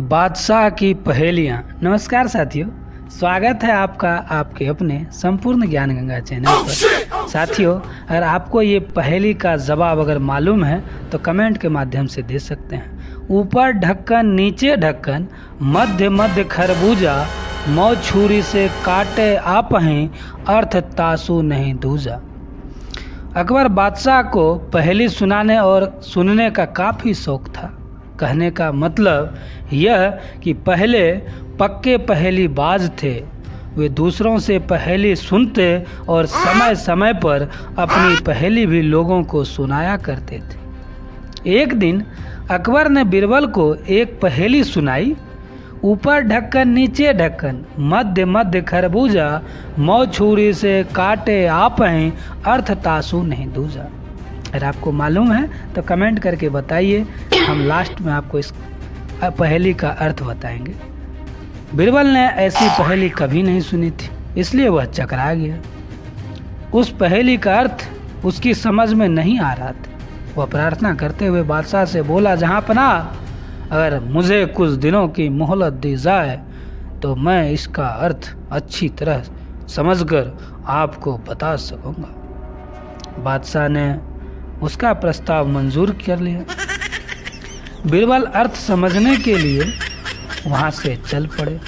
बादशाह की पहेलियाँ। नमस्कार साथियों, स्वागत है आपका आपके अपने संपूर्ण ज्ञान गंगा चैनल पर। साथियों, अगर आपको ये पहेली का जवाब अगर मालूम है तो कमेंट के माध्यम से दे सकते हैं। ऊपर ढक्कन नीचे ढक्कन, मध्य मध्य खरबूजा, मौ छुरी से काटे आपहीं, अर्थ तासु नहीं दूजा। अकबर बादशाह को पहेली सुनाने और सुनने का काफ़ी शौक था। कहने का मतलब यह कि पहले पक्के पहेली बाज थे। वे दूसरों से पहेली सुनते और समय समय पर अपनी पहेली भी लोगों को सुनाया करते थे। एक दिन अकबर ने बीरबल को एक पहेली सुनाई। ऊपर ढक्कन नीचे ढक्कन, मध्य मध्य खरबूजा, मौ छुरी से काटे आपहीं, अर्थ तासु नहीं दूजा। अगर आपको मालूम है तो कमेंट करके बताइए, हम लास्ट में आपको इस पहेली का अर्थ बताएंगे। बीरबल ने ऐसी पहेली कभी नहीं सुनी थी, इसलिए वह चकरा गया। उस पहेली का अर्थ उसकी समझ में नहीं आ रहा था। वह प्रार्थना करते हुए बादशाह से बोला, जहाँ पनाह, अगर मुझे कुछ दिनों की मोहलत दी जाए तो मैं इसका अर्थ अच्छी तरह समझकर आपको बता सकूँगा। बादशाह ने उसका प्रस्ताव मंजूर कर लिया। बीरबल अर्थ समझने के लिए वहाँ से चल पड़े।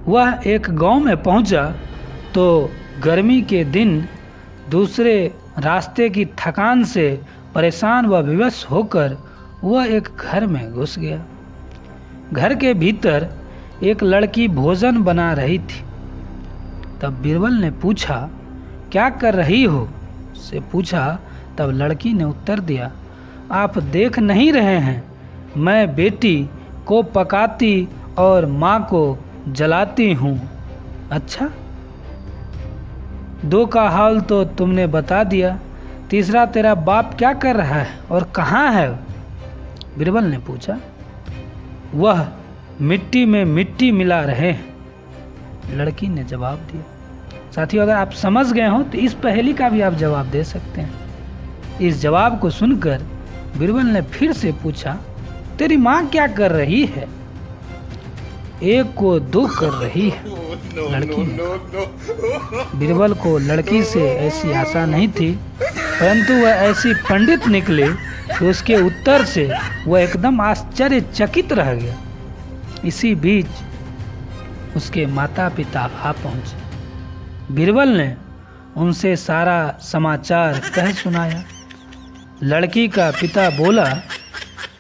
वह एक गांव में पहुँचा तो गर्मी के दिन दूसरे रास्ते की थकान से परेशान व विवश होकर वह एक घर में घुस गया। घर के भीतर एक लड़की भोजन बना रही थी। तब बीरबल ने पूछा, क्या कर रही हो? से पूछा। तब लड़की ने उत्तर दिया, आप देख नहीं रहे हैं, मैं बेटी को पकाती और माँ को जलाती हूँ। अच्छा, दो का हाल तो तुमने बता दिया, तीसरा तेरा बाप क्या कर रहा है और कहाँ है? बीरबल ने पूछा। वह मिट्टी में मिट्टी मिला रहे हैं, लड़की ने जवाब दिया। साथियों, अगर आप समझ गए हो तो इस पहेली का भी आप जवाब दे सकते हैं। इस जवाब को सुनकर बीरबल ने फिर से पूछा, तेरी माँ क्या कर रही है? एक को दो कर रही है, लड़की ने। बीरबल को लड़की से ऐसी आशा नहीं थी, परंतु वह ऐसी पंडित निकले कि उसके उत्तर से वह एकदम आश्चर्यचकित रह गया। इसी बीच उसके माता पिता आ पहुंचे। बीरबल ने उनसे सारा समाचार कह सुनाया। लड़की का पिता बोला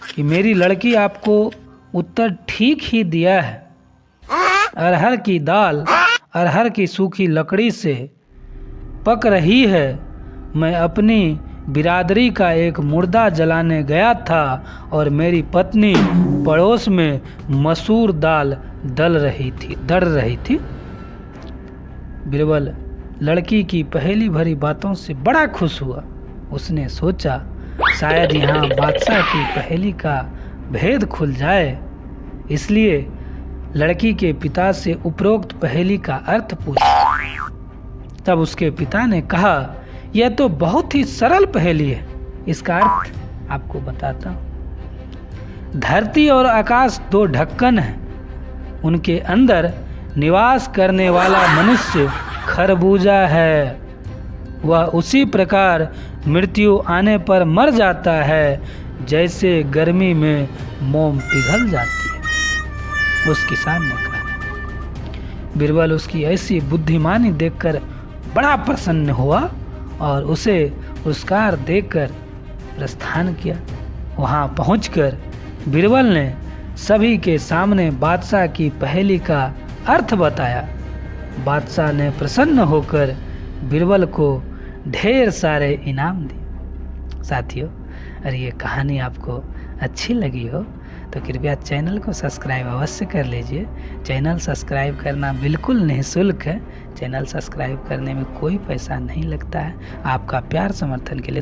कि मेरी लड़की आपको उत्तर ठीक ही दिया है। अरहर की दाल अरहर की सूखी लकड़ी से पक रही है। मैं अपनी बिरादरी का एक मुर्दा जलाने गया था और मेरी पत्नी पड़ोस में मसूर दाल दल रही थी। बीरबल लड़की की पहेली भरी बातों से बड़ा खुश हुआ। उसने सोचा, शायद यहाँ बादशाह की पहेली का भेद खुल जाए। इसलिए लड़की के पिता से उपरोक्त पहेली का अर्थ पूछा। तब उसके पिता ने कहा, यह तो बहुत ही सरल पहेली है, इसका अर्थ आपको बताता हूँ। धरती और आकाश दो ढक्कन हैं, उनके अंदर निवास करने वाला मनुष्य खरबूजा है। वह उसी प्रकार मृत्यु आने पर मर जाता है जैसे गर्मी में मोम पिघल जाती है, उस किसान ने कहा। बीरबल उसकी ऐसी बुद्धिमानी देखकर बड़ा प्रसन्न हुआ और उसे पुरस्कार देकर प्रस्थान किया। वहाँ पहुंचकर बीरबल ने सभी के सामने बादशाह की पहेली का अर्थ बताया। बादशाह ने प्रसन्न होकर बीरबल को ढेर सारे इनाम दिए। साथियों, अगर ये कहानी आपको अच्छी लगी हो तो कृपया चैनल को सब्सक्राइब अवश्य कर लीजिए। चैनल सब्सक्राइब करना बिल्कुल निःशुल्क है। चैनल सब्सक्राइब करने में कोई पैसा नहीं लगता है। आपका प्यार समर्थन के लिए